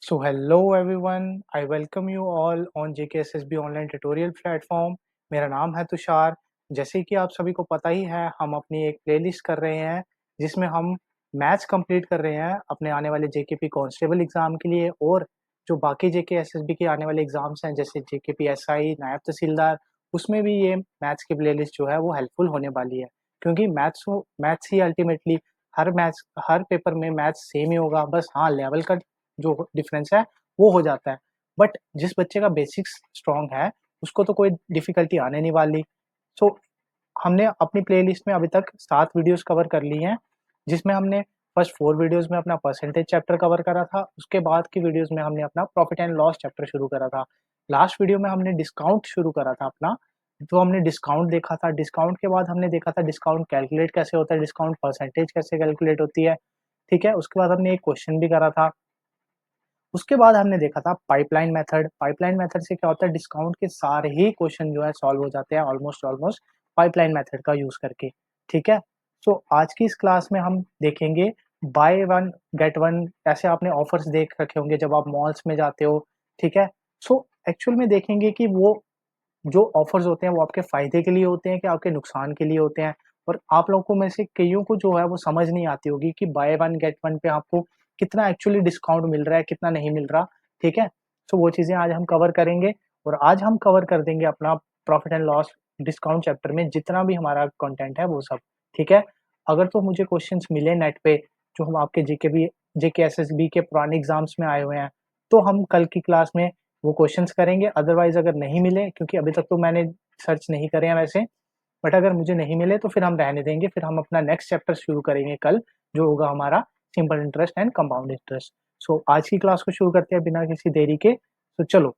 So hello everyone, I welcome you all on JKSSB online tutorial platform. मेरा नाम है तुषार। जैसे कि आप सभी को पता ही है, हम अपनी एक प्लेलिस्ट कर रहे हैं जिसमें हम मैथ्स कंप्लीट कर रहे हैं अपने आने वाले जेकेपी कांस्टेबल एग्जाम के लिए, और जो बाकी जेकेएसएसबी के आने वाले एग्जाम्स हैं जैसे जेकेपी एसआई, नायब तहसीलदार, उसमें भी ये मैथ्स की प्लेलिस्ट जो है वो हेल्पफुल होने वाली है। क्योंकि मैथ्स ही अल्टीमेटली हर पेपर में मैथ्स सेम ही होगा, बस हाँ लेवल का जो डिफरेंस है वो हो जाता है। बट जिस बच्चे का बेसिक्स स्ट्रांग है उसको तो कोई डिफिकल्टी आने नहीं वाली। सो हमने अपनी प्लेलिस्ट में अभी तक 7 वीडियोस कवर कर ली हैं, जिसमें हमने फर्स्ट 4 वीडियोस में अपना परसेंटेज चैप्टर कवर करा था। उसके बाद की वीडियोस में हमने अपना प्रॉफिट एंड लॉस चैप्टर शुरू करा था। लास्ट वीडियो में हमने डिस्काउंट शुरू करा था अपना, तो हमने डिस्काउंट देखा था। डिस्काउंट के बाद हमने देखा था डिस्काउंट कैलकुलेट कैसे होता है, डिस्काउंट परसेंटेज कैसे कैलकुलेट होती है। ठीक है, उसके बाद हमने एक क्वेश्चन भी करा था। उसके बाद हमने देखा था पाइपलाइन मेथड। पाइपलाइन मेथड से क्या होता है, डिस्काउंट के सारे ही क्वेश्चन जो है सॉल्व हो जाते हैं ऑलमोस्ट पाइपलाइन मेथड का यूज करके। ठीक है, तो आज की इस क्लास में हम देखेंगे बाय वन गेट वन। ऐसे आपने ऑफर्स देख रखे होंगे जब आप मॉल्स में जाते हो। ठीक है, सो एक्चुअल में देखेंगे कि वो जो ऑफर्स होते हैं वो आपके फायदे के लिए होते हैं कि आपके नुकसान के लिए होते हैं। और आप लोगों को में से कईयों को जो है वो समझ नहीं आती होगी कि बाय वन गेट वन पे आपको कितना एक्चुअली डिस्काउंट मिल रहा है, कितना नहीं मिल रहा। ठीक है, तो वो चीजें आज हम कवर करेंगे। और आज हम कवर कर देंगे अपना profit and loss discount chapter में जितना भी हमारा कंटेंट है वो सब। ठीक है, अगर तो मुझे क्वेश्चंस मिले नेट पे जो हम आपके जेके एसएसबी के पुराने एग्जाम्स में आए हुए हैं, तो हम कल की क्लास में वो क्वेश्चंस करेंगे। अदरवाइज अगर नहीं मिले, क्योंकि अभी तक तो मैंने सर्च नहीं करे हैं वैसे, बट अगर मुझे नहीं मिले तो फिर हम रहने देंगे। फिर हम अपना नेक्स्ट चैप्टर शुरू करेंगे कल, जो होगा हमारा simple interest and compound interest. So आज की क्लास को शुरू करते हैं बिना किसी देरी के। तो चलो,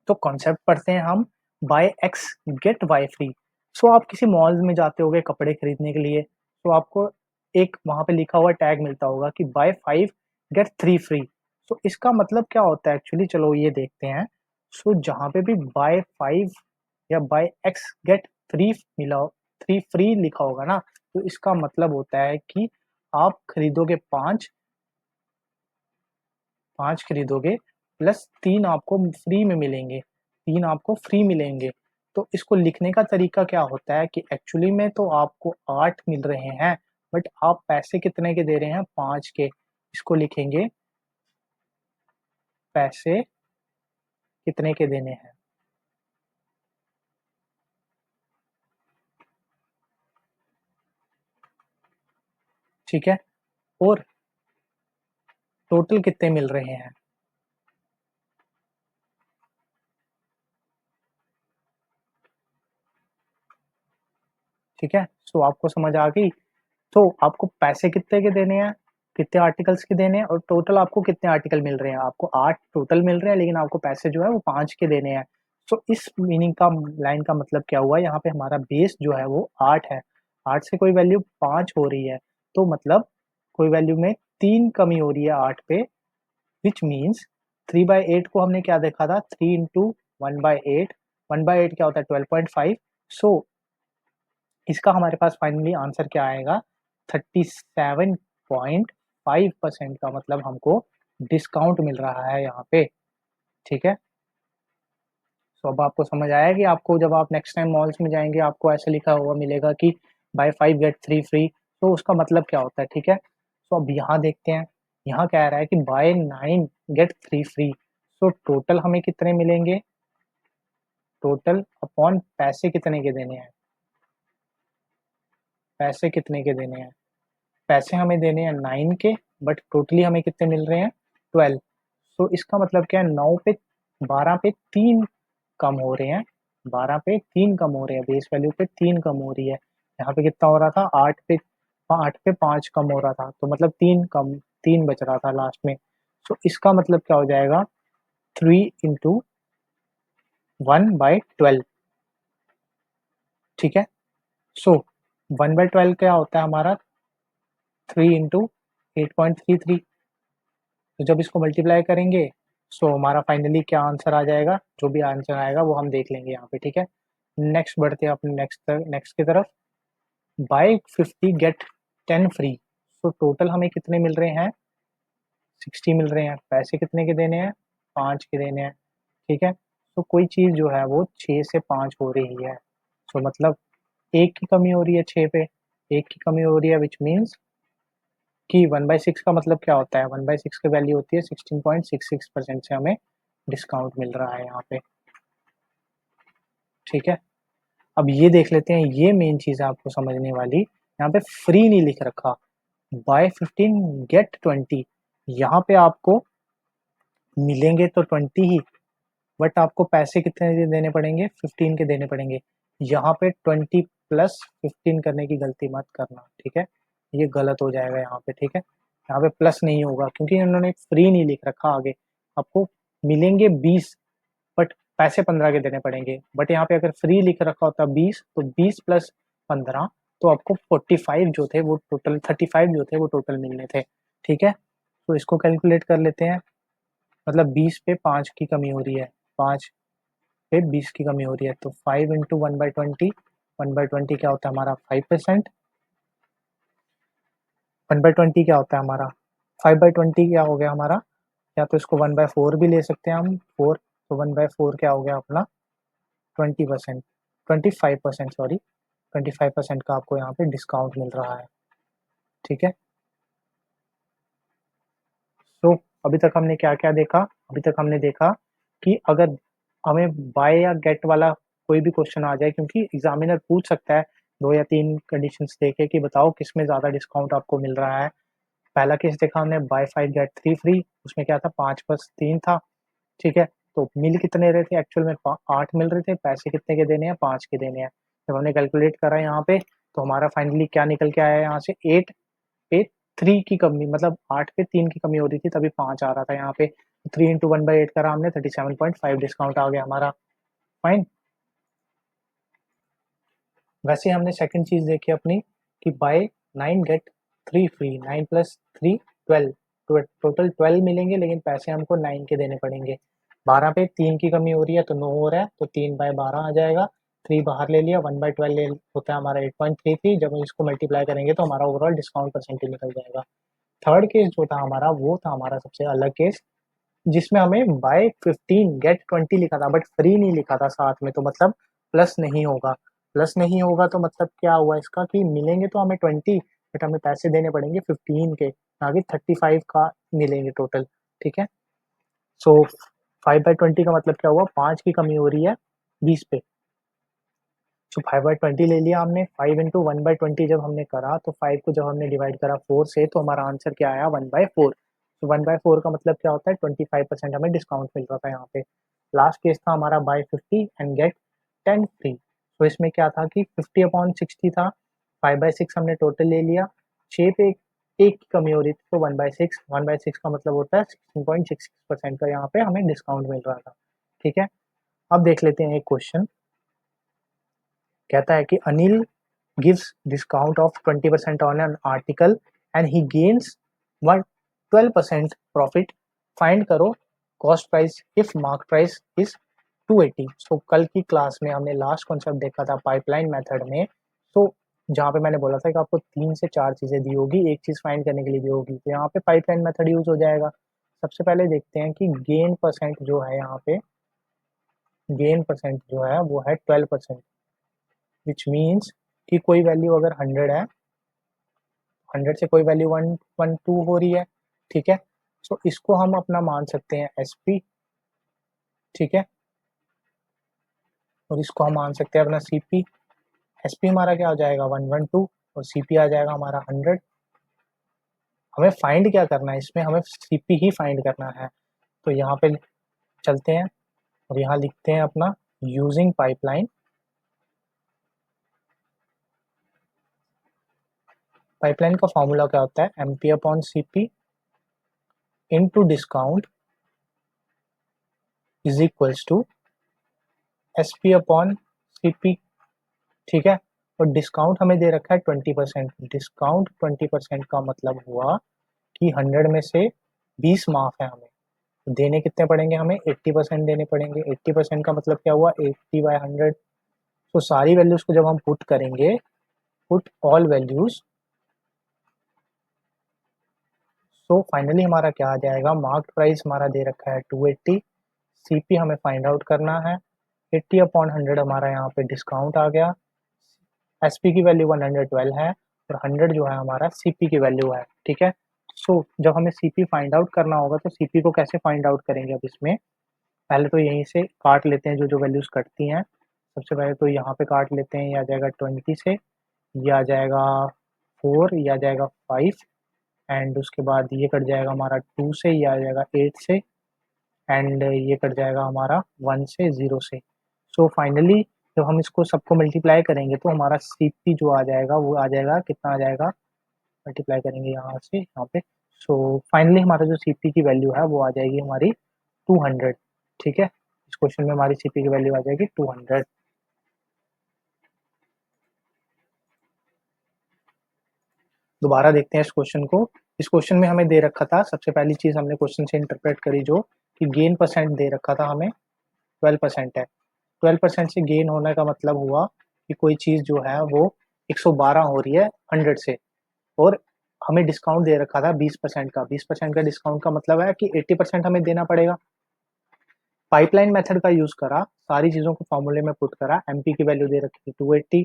तो कॉन्सेप्ट पढ़ते हैं हम। Buy x get y free. So आप किसी मॉल में जाते होगे कपड़े खरीदने के लिए, तो आपको एक वहां पे लिखा हुआ टैग मिलता होगा कि बाय 5 गेट 3 फ्री। सो इसका मतलब क्या होता है एक्चुअली, चलो ये देखते हैं। सो जहां पे भी बाय 5 या बाय एक्स गेट 3 मिला, 3 फ्री लिखा होगा ना, तो इसका मतलब होता है कि आप खरीदोगे 5, 5 खरीदोगे प्लस 3 आपको फ्री में मिलेंगे, 3 आपको फ्री मिलेंगे। तो इसको लिखने का तरीका क्या होता है कि एक्चुअली में तो आपको 8 मिल रहे हैं, बट आप पैसे कितने के दे रहे हैं, 5 के। इसको लिखेंगे पैसे कितने के देने हैं। ठीक है, और टोटल कितने मिल रहे हैं। ठीक है, सो आपको समझ आ गई। तो आपको पैसे कितने के देने हैं, कितने आर्टिकल्स के देने हैं, और टोटल आपको कितने आर्टिकल मिल रहे हैं। आपको 8 टोटल मिल रहे हैं, लेकिन आपको पैसे जो है वो 5 के देने हैं। तो इस मीनिंग का लाइन का मतलब क्या हुआ, यहाँ पे हमारा बेस जो है वो 8 है। 8 से कोई वैल्यू 5 हो रही है, तो मतलब कोई वैल्यू में 3 कमी हो रही है 8 पे, विच मीन्स 3/8 को हमने क्या देखा था, 3 इंटू 1/8। 1/8 क्या होता है, 12.5। सो इसका हमारे पास फाइनली आंसर क्या आएगा, 37.5% का मतलब हमको डिस्काउंट मिल रहा है यहाँ पे। ठीक है, तो अब आपको समझ आया कि आपको जब आप नेक्स्ट टाइम मॉल्स में जाएंगे आपको ऐसे लिखा हुआ मिलेगा कि बाय 5 गेट 3 फ्री, तो उसका मतलब क्या होता है। ठीक है, तो अब यहाँ देखते हैं। यहाँ कह रहा है कि बाय 9 गेट 3 फ्री। तो टोटल हमें कितने मिलेंगे, टोटल अपॉन पैसे कितने के देने हैं, पैसे कितने के देने हैं। पैसे हमें देने हैं 9 के, बट टोटली हमें कितने मिल रहे हैं, 12। तो इसका मतलब क्या है, 9 पे 12 पे 3 कम हो रहे हैं, 12 पे 3 कम हो रहे हैं, बेस वैल्यू पे 3 कम हो रही है। यहाँ पे कितना हो रहा था, 8 पे 5 कम हो रहा था, तो मतलब 3 कम, 3 बच रहा था लास्ट में। तो इसका मतलब क्या हो जाएगा, 3 इंटू 1/12। ठीक है, सो 1/12 क्या होता है हमारा, 3 इंटू 8.33। तो जब इसको मल्टीप्लाई करेंगे, सो हमारा फाइनली क्या आंसर आ जाएगा, जो भी आंसर आएगा वो हम देख लेंगे यहाँ पे। ठीक है, नेक्स्ट बढ़ते हैं अपने नेक्स्ट की तरफ। Buy 50 get 10 free. So total हमें कितने मिल रहे हैं, 60 मिल रहे हैं, पैसे कितने के देने हैं, 5 के देने हैं, ठीक है। तो कोई चीज़ जो है वो 6 से 5 हो रही है, तो मतलब एक की कमी हो रही है 6 पे, एक की कमी हो रही है, विच मीन्स कि 1/6 का मतलब क्या होता है, 1/6 की वैल्यू होती है 16.66% से हमें डिस्काउंट मिल रहा है यहाँ पे, ठीक है। अब ये देख लेते हैं, ये मेन चीज़ है आपको समझने वाली, यहाँ पे फ्री नहीं लिख रखा, बाय 15 गेट 20, यहाँ पे आपको मिलेंगे तो 20 ही, बट आपको पैसे कितने देने पड़ेंगे, 15 के देने पड़ेंगे। यहाँ पे 20 प्लस 15 करने की गलती मत करना, ठीक है, ये गलत हो जाएगा यहाँ पे, ठीक है। यहाँ पे प्लस नहीं होगा क्योंकि इन्होंने फ्री नहीं लिख रखा आगे, आपको मिलेंगे 20 बट पैसे 15 के देने पड़ेंगे, बट यहाँ पे अगर फ्री लिख रखा होता 20 तो 20 प्लस 15 तो आपको 45 जो थे वो टोटल, 35 जो थे वो टोटल मिलने थे, ठीक है। तो इसको कैलकुलेट कर लेते हैं, मतलब 20 पे 5 की कमी हो रही है, 5 पे 20 की कमी हो रही है, तो 5 इंटू 1/20, 1/20 क्या होता है हमारा 5%, 1/20 क्या होता है हमारा 5/20 क्या हो गया हमारा, या तो इसको 1/4 भी ले सकते हैं हम, 4, तो 1/4 क्या हो गया अपना 20%, 25% सॉरी, 25% का आपको यहाँ पे डिस्काउंट मिल रहा है, ठीक है। तो अभी तक हमने क्या क्या देखा, अभी तक हमने देखा कि अगर हमें बाय या गेट वाला कोई भी क्वेश्चन आ जाए, क्योंकि एग्जामिनर पूछ सकता है 2 या 3 कंडीशंस देके कि बताओ किस में ज़्यादा डिस्काउंट आपको मिल रहा है। पहला केस देखा हमने बाय 5 गेट 3 फ्री, उसमें क्या था 5 + 3 था, ठीक है। तो मिल कितने रहे थे एक्चुअल में, 8 मिल रहे थे, पैसे कितने के देने हैं, 5 के देने हैं। जब हमने कैलकुलेट करा यहाँ पे तो हमारा फाइनली क्या निकल के आया यहाँ से, 8 पे 3 की कमी, मतलब 8 पे 3 की कमी हो रही थी तभी 5 आ रहा था यहाँ पे, 3 इंटू 1/8 करा हमने, 37.5 डिस्काउंट आ गया हमारा, फाइन। वैसे हमने सेकंड चीज़ देखी अपनी कि बाय 9 गेट 3 फ्री, 9 + 3 12, तो टोटल 12 मिलेंगे लेकिन पैसे हमको 9 के देने पड़ेंगे। 12 पे 3 की कमी हो रही है तो 9 हो रहा है, तो 3/12 आ जाएगा, 3 बाहर ले लिया, 1/12 ले होता है हमारा 8.33, जब हम इसको मल्टीप्लाई करेंगे तो हमारा ओवरऑल डिस्काउंट परसेंटेज निकल जाएगा। थर्ड केस जो था हमारा वो था हमारा सबसे अलग केस, जिसमें हमें बाय 15 गेट 20 लिखा था बट फ्री नहीं लिखा था साथ में, तो मतलब प्लस नहीं होगा, प्लस नहीं होगा तो मतलब क्या हुआ इसका कि मिलेंगे तो हमें 20 बट हमें पैसे देने पड़ेंगे 15 के, ना कि 35 का मिलेंगे टोटल, ठीक है। सो 5/20 का मतलब क्या हुआ, 5 की कमी हो रही है 20 पे, तो 5/20 ले लिया हमने, 5 इंटू 1/20 जब हमने करा तो 5 को जब हमने डिवाइड करा 4 से तो हमारा आंसर क्या आया 1/4, तो 1/4 का मतलब क्या होता है 25% हमें डिस्काउंट मिल रहा था यहाँ पे। लास्ट केस था हमारा बाय 50 एंड गेट 10 फ्री, तो इसमें क्या था कि 50/60 था, 5/6 हमने टोटल ले लिया, 6 पे एक की कमी हो रही थी तो 1/6, 1/6 का मतलब होता है 16.66% का यहाँ पे हमें डिस्काउंट मिल रहा था, ठीक है। अब देख लेते हैं एक क्वेश्चन, कहता है कि Anil gives discount of 20% on an article and he gains 12% profit, find करो cost price if mark price is 280। सो कल की क्लास में हमने लास्ट कॉन्सेप्ट देखा था पाइपलाइन मेथड में, तो जहाँ पे मैंने बोला था कि आपको 3 से 4 चीज़ें दी होगी, एक चीज़ फाइंड करने के लिए दी होगी, तो यहाँ पे पाइपलाइन मेथड यूज हो जाएगा। सबसे पहले देखते हैं कि गेन परसेंट जो है यहाँ पे, गेन परसेंट जो है वो है 12%, विच मीन्स कि कोई वैल्यू अगर 100 है, 100 से कोई वैल्यू 112 हो रही है, ठीक है। सो इसको हम अपना मान सकते हैं एसपी, ठीक है, और इसको हम मान सकते हैं अपना सीपी। एसपी हमारा क्या हो जाएगा 112 और सीपी आ जाएगा हमारा 100। हमें फाइंड क्या करना है इसमें, हमें सीपी ही फाइंड करना है, तो यहाँ पे चलते हैं और यहाँ लिखते हैं अपना यूजिंग पाइपलाइन। पाइपलाइन का फॉर्मूला क्या होता है, MP upon CP into discount is equals to SP upon CP, ठीक है। और डिस्काउंट हमें दे रखा है 20%, डिस्काउंट 20% का मतलब हुआ कि 100 में से 20 माफ है हमें, तो देने कितने पड़ेंगे हमें 80% देने पड़ेंगे। 80% का मतलब क्या हुआ 80/100, तो सारी वैल्यूज को जब हम पुट करेंगे, put all values, so finally हमारा क्या आ जाएगा, मार्क्ड प्राइस हमारा दे रखा है 280, सीपी हमें फाइंड आउट करना है, 80/100 हमारा यहाँ पे डिस्काउंट आ गया, एसपी की वैल्यू 112 है और 100 जो है हमारा सीपी की वैल्यू है। ठीक है, सो जब हमें सीपी फाइंड आउट करना होगा तो सीपी को कैसे फाइंड आउट करेंगे, अब इसमें पहले तो यहीं से काट लेते हैं जो जो वैल्यूज कटती हैं। सबसे पहले तो यहाँ पे काट लेते हैं, ये आ जाएगा 20 से, ये आ जाएगा 4, ये आ जाएगा 5 एंड उसके बाद ये कट जाएगा हमारा 2 से, ये आ जाएगा 8 से एंड ये कट जाएगा हमारा 1 से 0 से। सो फाइनली जब हम इसको सबको मल्टीप्लाई करेंगे तो हमारा सीपी जो आ जाएगा वो आ जाएगा, कितना आ जाएगा, मल्टीप्लाई करेंगे यहाँ से यहाँ पे। सो फाइनली हमारा जो सीपी की वैल्यू है वो आ जाएगी हमारी 200। ठीक है, इस क्वेश्चन में हमारी सीपी की वैल्यू आ जाएगी 200। दोबारा देखते हैं इस क्वेश्चन को। इस क्वेश्चन में हमें दे रखा था, सबसे पहली चीज हमने क्वेश्चन से इंटरप्रेट करी जो कि गेन परसेंट दे रखा था हमें 12% है। 12% से गेन होने का मतलब हुआ कि कोई चीज जो है वो 112 हो रही है 100 से, और हमें डिस्काउंट दे रखा था 20% का। 20% का डिस्काउंट का मतलब है कि 80% हमें देना पड़ेगा। पाइपलाइन मेथड का यूज करा, सारी चीजों को फॉर्मूले में पुट करा, एमपी की वैल्यू दे रखी थी 280।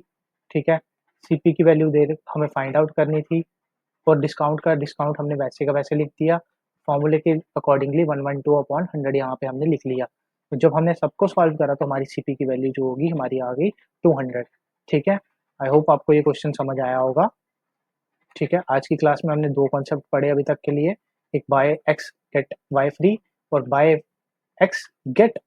ठीक है, सीपी की वैल्यू दे हमें फाइंड आउट करनी थी और डिस्काउंट हमने वैसे का वैसे लिख दिया, फॉर्मूले के अकॉर्डिंगली 112/100 यहाँ पे हमने लिख लिया। तो जब हमने सबको सॉल्व करा तो हमारी सीपी की वैल्यू जो होगी हमारी आ गई 200। ठीक है, आई होप आपको ये क्वेश्चन समझ आया होगा। ठीक है, आज की क्लास में हमने दो कॉन्सेप्ट पढ़े अभी तक के लिए, एक buy x get y free और buy x get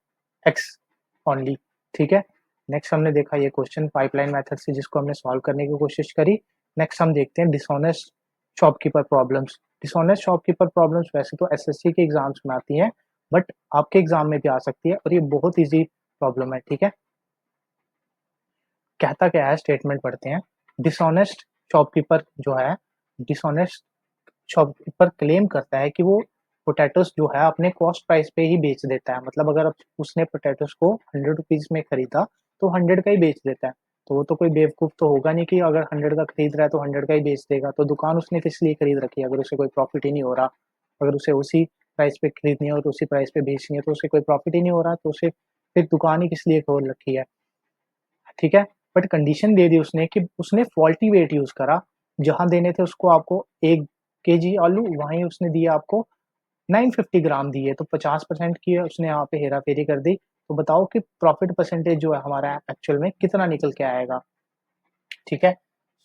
x only. ठीक है, नेक्स्ट हमने देखा ये क्वेश्चन पाइपलाइन मेथड से जिसको हमने सॉल्व करने की कोशिश करी। नेक्स्ट हम देखते हैं dishonest shopkeeper problems. Dishonest shopkeeper problems वैसे तो एसएससी के एग्जाम्स में आती हैं, बट आपके एग्जाम में भी आ सकती है और ये बहुत इजी प्रॉब्लम है। ठीक है, कहता क्या है, स्टेटमेंट पढ़ते हैं। डिसऑनेस्ट शॉपकीपर जो है, डिसऑनेस्ट शॉपकीपर क्लेम करता है कि वो पोटैटोस जो है अपने कॉस्ट प्राइस पे ही बेच देता है। मतलब अगर उसने पोटैटोस को 100 रुपीज में खरीदा तो 100 का ही बेच देता है। तो वो तो कोई बेवकूफ तो होगा नहीं कि अगर 100 का खरीद रहा है तो 100 का ही बेच देगा। तो दुकान उसने किस लिए खरीद रखी है अगर उसे कोई प्रॉफिट ही नहीं हो रहा। अगर उसे उसी प्राइस पे खरीदनी है और उसी प्राइस पे बेचनी है तो उसे कोई प्रॉफिट ही नहीं हो रहा, तो उसे फिर दुकान ही किस लिए खोल रखी है। ठीक है, बट कंडीशन दे दी उसने कि उसने फॉल्टी वेट यूज करा, जहां देने थे उसको आपको 1 kg आलू, वहीं उसने दिया आपको 950 ग्राम दिए, तो 50% की उसने यहाँ पे हेरा फेरी कर दी। तो बताओ कि प्रॉफिट परसेंटेज जो है हमारा एक्चुअल में कितना निकल के आएगा। ठीक है,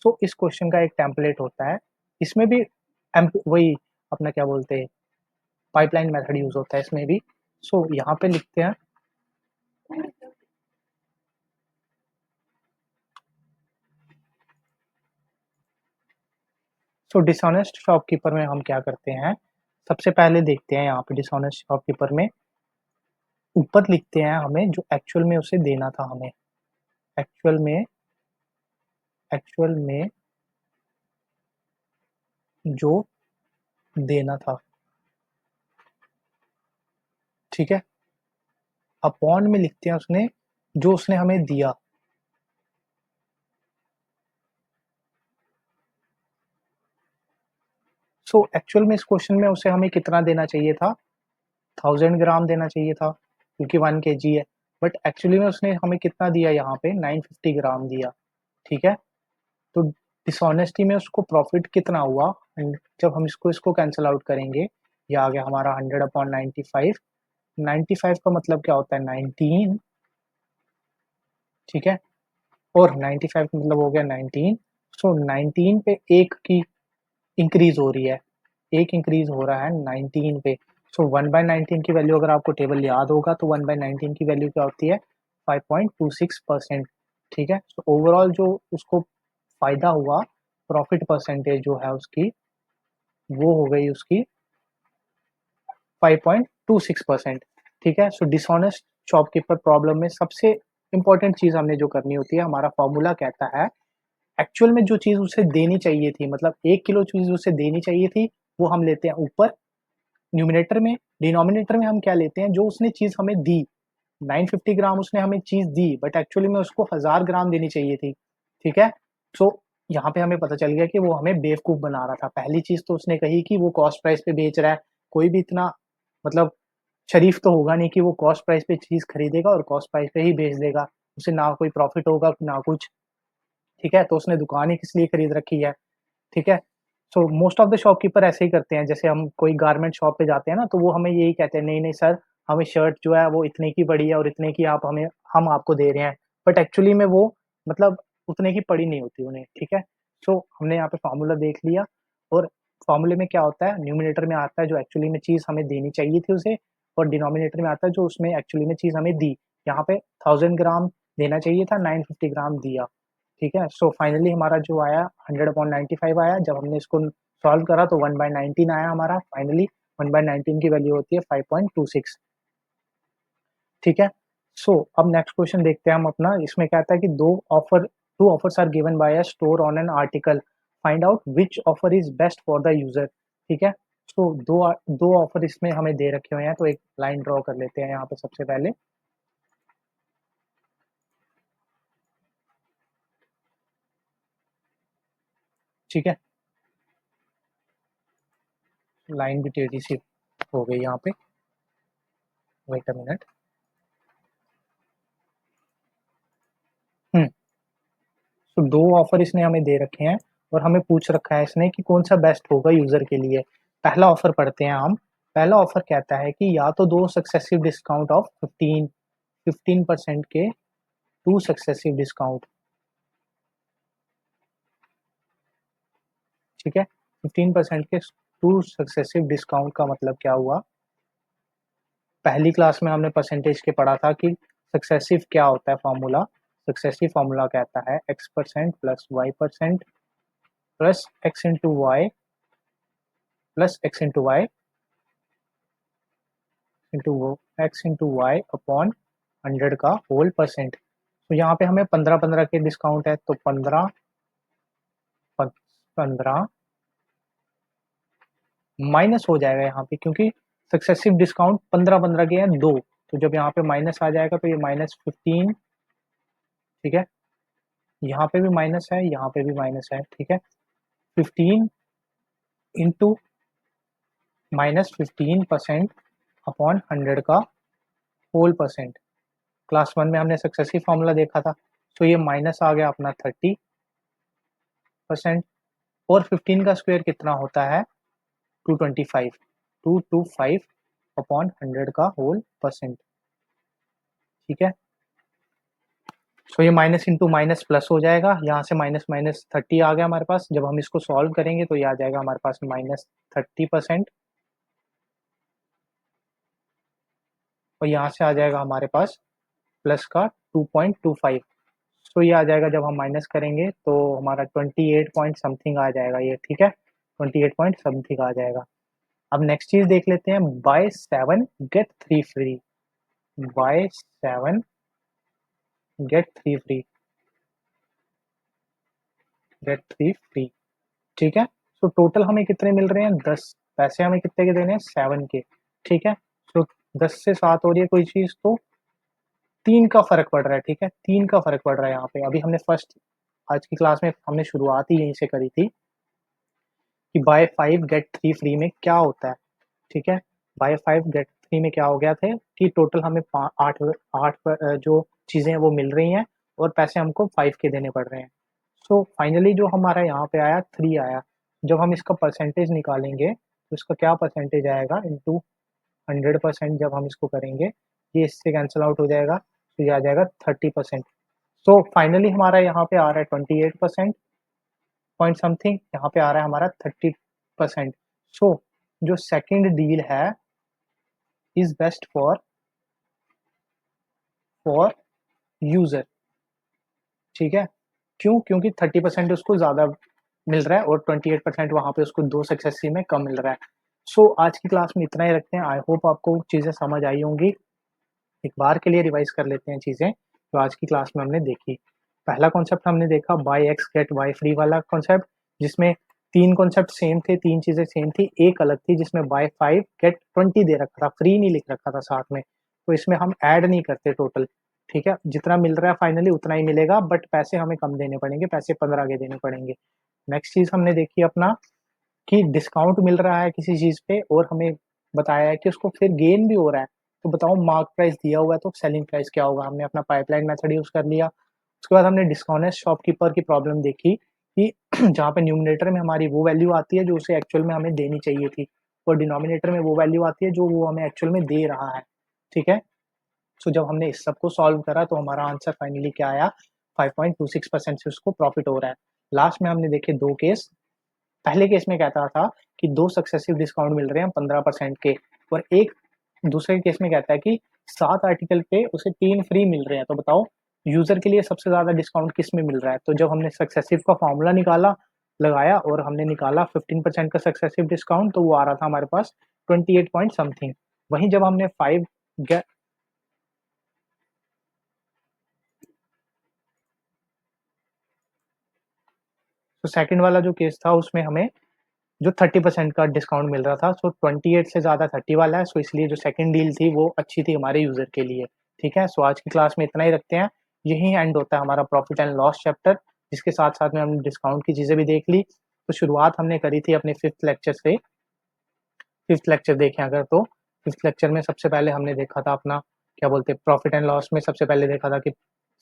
सो इस क्वेश्चन का एक टेम्पलेट होता है, इसमें भी वही अपना क्या बोलते हैं पाइपलाइन मेथड यूज होता है इसमें भी। सो यहाँ पे लिखते हैं, सो डिसऑनेस्ट शॉपकीपर में हम क्या करते हैं, सबसे पहले देखते हैं यहाँ पे डिसऑनेस्ट शॉपकीपर में ऊपर लिखते हैं हमें जो एक्चुअल में उसे देना था, हमें एक्चुअल में जो देना था। ठीक है, अपॉन में लिखते हैं उसने जो उसने हमें दिया। सो एक्चुअल में इस क्वेश्चन में उसे हमें कितना देना चाहिए था, 1000 ग्राम देना चाहिए था क्योंकि 1 kg है, बट एक्चुअली में उसने हमें कितना दिया यहाँ पे 950 ग्राम दिया। ठीक है, तो डिसऑनेस्टी में उसको प्रॉफिट कितना हुआ, एंड जब हम इसको इसको कैंसिल आउट करेंगे, ये आ गया हमारा 100/95। 95 का मतलब क्या होता है 19। ठीक है, और 95 का मतलब हो गया 19। सो 19 पे एक की इंक्रीज हो रही है, एक इंक्रीज हो रहा है 19 पे। सो 1/19 की वैल्यू अगर आपको टेबल याद होगा तो 1/19 की वैल्यू क्या होती है 5.26%। ठीक है, तो ओवरऑल जो उसको फायदा हुआ, प्रॉफिट परसेंटेज जो है उसकी वो हो गई उसकी 5.26%। ठीक है, सो डिसऑनेस्ट शॉपकीपर प्रॉब्लम में सबसे इंपॉर्टेंट चीज हमने जो करनी होती है, हमारा फॉर्मूला कहता है एक्चुअल में जो चीज उसे देनी चाहिए थी, मतलब 1 किलो चीज उसे देनी चाहिए थी, वो हम लेते हैं ऊपर न्यूमिनेटर में। डिनोमिनेटर में हम क्या लेते हैं, जो उसने चीज हमें दी 950 ग्राम उसने हमें चीज दी, बट एक्चुअली में उसको 1000 ग्राम देनी चाहिए थी। ठीक है, सो यहाँ पे हमें पता चल गया कि वो हमें बेवकूफ़ बना रहा था। पहली चीज़ तो उसने कही कि वो कॉस्ट प्राइस पे बेच रहा है, कोई भी इतना मतलब शरीफ तो होगा नहीं कि वो कॉस्ट प्राइस पे चीज़ खरीदेगा और कॉस्ट प्राइस पे ही बेच देगा। उसे ना कोई प्रॉफ़िट होगा, ना कुछ, ठीक है? तो उसने दुकान ही किस लिए खरीद रखी है, ठीक है? So most of the shopkeeper ऐसे ही करते हैं, जैसे हम कोई गारमेंट शॉप पे जाते हैं ना, तो वो हमें यही कहते हैं, नहीं-नहीं सर, हमें शर्ट जो है वो इतने की पड़ी है और इतने की हम आपको दे रहे हैं। बट एक्चुअली में वो मतलब उतने की पड़ी नहीं होती उन्हें, ठीक है? सो हमने यहाँ पे फ़ॉर्मूला देख लिया और फ़ॉर्मूले में क्या होता है, न्यूमरेटर में आता है जो एक्चुअली में चीज़ हमें देनी चाहिए थी उसे, और डिनोमिनेटर में आता है जो उसमें एक्चुअली में चीज़ हमें दी। यहाँ पे 1000 ग्राम देना चाहिए था, 950 ग्राम दिया, ठीक है? सो फाइनली हमारा जो आया 100/95 आया। जब हमने इसको सॉल्व करा तो 1/19 आया हमारा फाइनली। 1/19 की वैल्यू होती है 5.26, ठीक है? सो अब नेक्स्ट क्वेश्चन देखते हैं हम अपना। इसमें क्या आता है कि two offers are given by a store on an article, find out which offer is best for the user, ठीक है? सो दो ऑफर इसमें हमें दे रखे हुए हैं, तो एक लाइन ड्रॉ कर लेते हैं यहाँ पे सबसे पहले, ठीक है? लाइन भी टेढ़ी सी हो गई यहाँ पे, वेट अ मिनट। तो दो ऑफर इसने हमें दे रखे हैं और हमें पूछ रखा है इसने कि कौन सा बेस्ट होगा यूजर के लिए। पहला ऑफर पढ़ते हैं हम। पहला ऑफर कहता है कि या तो दो सक्सेसिव डिस्काउंट ऑफ 15% के टू सक्सेसिव डिस्काउंट, ठीक है? 15% के टू सक्सेसिव डिस्काउंट का मतलब क्या हुआ? पहली क्लास में हमने परसेंटेज के पढ़ा था कि सक्सेसिव क्या होता है फॉर्मूला। सक्सेसिव फॉर्मूला कहता है x% plus y% plus x into y plus x into y into x into y upon 100 का होल परसेंट। तो यहाँ पे हमें 15-15 के डिस्काउंट है, तो 15 माइनस हो जाएगा यहाँ पे, क्योंकि सक्सेसिव डिस्काउंट 15-15 के हैं दो, तो जब यहाँ पे माइनस आ जाएगा तो ये -15, ठीक है? यहाँ पे भी माइनस है, यहाँ पे भी माइनस है, ठीक है? 15 इंटू -15% अपॉन 100 का होल परसेंट। क्लास 1 में हमने सक्सेसिव फॉर्मूला देखा था, तो ये माइनस आ गया अपना 30%, और 15 का स्क्वायर कितना होता है? 225, 225 अपॉन 100 का होल परसेंट, ठीक है? सो ये माइनस इंटू माइनस प्लस हो जाएगा, यहाँ से माइनस माइनस 30 आ गया हमारे पास। जब हम इसको सॉल्व करेंगे तो ये आ जाएगा हमारे पास -30%, और यहाँ से आ जाएगा हमारे पास प्लस का 2.25। सो ये आ जाएगा, जब हम माइनस करेंगे तो हमारा 28 पॉइंट समथिंग आ जाएगा ये, ठीक है? 28 पॉइंट समथिंग आ जाएगा। अब नेक्स्ट चीज देख लेते हैं, buy 7 get 3 free. Buy 7 get 3 free, get 3 free, ठीक है? सो टोटल हमें कितने मिल रहे हैं? 10। पैसे हमें कितने के देने हैं? 7 के, ठीक है? सो 10 से 7 हो रही है कोई चीज तो 3 का फर्क पड़ रहा है, ठीक है? 3 का फर्क पड़ रहा है यहाँ पे। अभी हमने फर्स्ट आज की क्लास में हमने शुरुआत ही यहीं से करी थी कि बाय 5 गेट 3 फ्री में क्या होता है, ठीक है? बाय 5 गेट 3 में क्या हो गया थे कि टोटल हमें 8 8 जो चीज़ें हैं वो मिल रही हैं और पैसे हमको 5 के देने पड़ रहे हैं। सो फाइनली जो हमारा यहाँ पे आया 3 आया। जब हम इसका परसेंटेज निकालेंगे तो इसका क्या परसेंटेज आएगा? इंटू 100% जब हम इसको करेंगे, ये इससे कैंसिल आउट हो जाएगा, तो ये आ जाएगा 30%। सो फाइनली हमारा यहाँ पे आ रहा है 28% पॉइंट समथिंग, यहाँ पे आ रहा है हमारा 30%। सो जो सेकंड डील है इज बेस्ट फॉर यूजर, ठीक है? क्यों? क्योंकि 30% उसको ज्यादा मिल रहा है और 28% वहां पे उसको दो सक्सेसिव में कम मिल रहा है। सो आज की क्लास में इतना ही रखते हैं। आई होप आपको चीजें समझ आई होंगी। एक बार के लिए रिवाइज कर लेते हैं चीजें जो आज की क्लास में हमने देखी। पहला कॉन्सेप्ट हमने देखा buy x get y free वाला कॉन्सेप्ट, जिसमें तीन कॉन्सेप्ट सेम थे, तीन चीजें सेम थी, एक अलग थी जिसमें बाय 5 गेट 20 दे रखा था, फ्री नहीं लिख रखा था साथ में, तो इसमें हम ऐड नहीं करते टोटल, ठीक है? जितना मिल रहा है फाइनली उतना ही मिलेगा, बट पैसे हमें कम देने पड़ेंगे, पैसे 15 के देने पड़ेंगे। नेक्स्ट चीज़ हमने देखी अपना कि डिस्काउंट मिल रहा है किसी चीज़ पे और हमें बताया है कि उसको फिर गेन भी हो रहा है। तो बताओ मार्क प्राइस दिया हुआ है तो सेलिंग प्राइस क्या होगा? हमने अपना पाइपलाइन मेथड यूज़ कर लिया। उसके बाद हमने डिस्होनेस्ट शॉपकीपर की प्रॉब्लम देखी कि जहाँ पे न्यूमरेटर में हमारी वो वैल्यू आती है जो उसे एक्चुअल में हमें देनी चाहिए थी और डिनोमिनेटर में वो वैल्यू आती है जो वो हमें एक्चुअल में दे रहा है, ठीक है? सो जब हमने इस सब को सॉल्व करा तो हमारा आंसर फाइनली क्या आया, 5.26% से उसको प्रॉफिट हो रहा है। लास्ट में हमने देखे 2 केस। पहले केस में कहता था कि 2 सक्सेसिव डिस्काउंट मिल रहे हैं 15% के और एक दूसरे केस में कहता है कि 7 आर्टिकल पे उसे 3 फ्री मिल रहे हैं। तो बताओ यूज़र के लिए सबसे ज़्यादा डिस्काउंट किस में मिल रहा है? तो जब हमने सक्सेसिव का फ़ॉर्मूला लगाया और हमने निकाला 15% का सक्सेसिव डिस्काउंट तो वो आ रहा था हमारे पास 28 पॉइंट समथिंग। वहीं जब हमने 5 गे तो सेकंड वाला जो केस था उसमें हमें जो 30% का डिस्काउंट मिल रहा था, सो 28 से ज़्यादा 30 वाला है, सो इसलिए जो सेकंड डील थी वो अच्छी थी हमारे यूज़र के लिए, ठीक है? सो आज की क्लास में इतना ही रखते हैं। यही एंड होता है हमारा प्रॉफिट एंड लॉस चैप्टर, जिसके साथ-साथ में हमने डिस्काउंट की चीज़ें भी देख ली। तो शुरुआत हमने करी थी अपने 5th लेक्चर से। 5th लेक्चर देखें अगर तो 5th लेक्चर में सबसे पहले हमने देखा था अपना क्या बोलते हैं प्रॉफिट एंड लॉस में सबसे पहले देखा था कि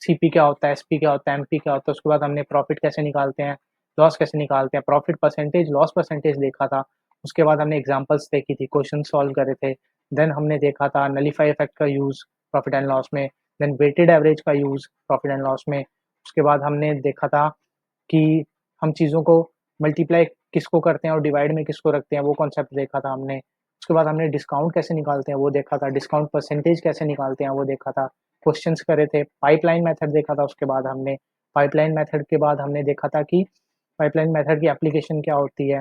सीपी क्या होता है, एसपी क्या होता है, एमपी क्या होता है। उसके बाद हमने प्रॉफिट कैसे निकालते हैं, लॉस कैसे निकालते हैं, प्रॉफिट परसेंटेज, लॉस परसेंटेज देखा था। उसके बाद हमने एग्जांपल्स देखी थी, क्वेश्चन सॉल्व करे थे। देन हमने देखा था नलिफाई इफेक्ट का यूज़ प्रॉफिट एंड लॉस में, देन वेटेड एवरेज का यूज़ प्रॉफिट एंड लॉस में। उसके बाद हमने देखा था कि हम चीज़ों को मल्टीप्लाई किसको करते हैं और डिवाइड में किसको रखते हैं, वो कॉन्सेप्ट देखा था हमने। उसके बाद हमने डिस्काउंट कैसे निकालते हैं वो देखा था, डिस्काउंट परसेंटेज कैसे निकालते हैं वो देखा था, क्वेश्चंस करे थे, पाइपलाइन मेथड देखा था। उसके बाद हमने पाइपलाइन मेथड के बाद हमने देखा था कि पाइपलाइन मेथड की एप्लीकेशन क्या होती है।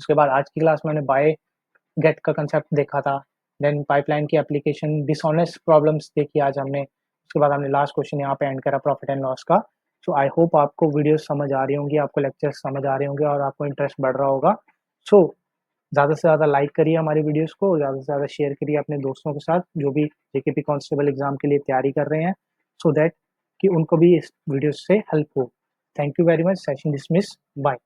उसके बाद आज की क्लास में मैंने बाय गेट का कंसेप्ट देखा था। देन पाइपलाइन की एप्लीकेशन डिसऑनेस्ट प्रॉब्लम्स देखी आज हमने। उसके बाद हमने लास्ट क्वेश्चन यहाँ पे एंड करा प्रॉफिट एंड लॉस का। सो आई होप आपको वीडियो समझ आ रही होंगी, आपको लेक्चर्स समझ आ रहे होंगे और आपको इंटरेस्ट बढ़ रहा होगा। सो ज़्यादा से ज़्यादा लाइक करिए हमारी वीडियोस को, ज़्यादा से ज़्यादा शेयर करिए अपने दोस्तों के साथ जो भी जेकेपी कांस्टेबल एग्ज़ाम के लिए तैयारी कर रहे हैं, सो दैट कि उनको भी इस वीडियो से हेल्प हो। Thank you very much. Session dismiss. Bye.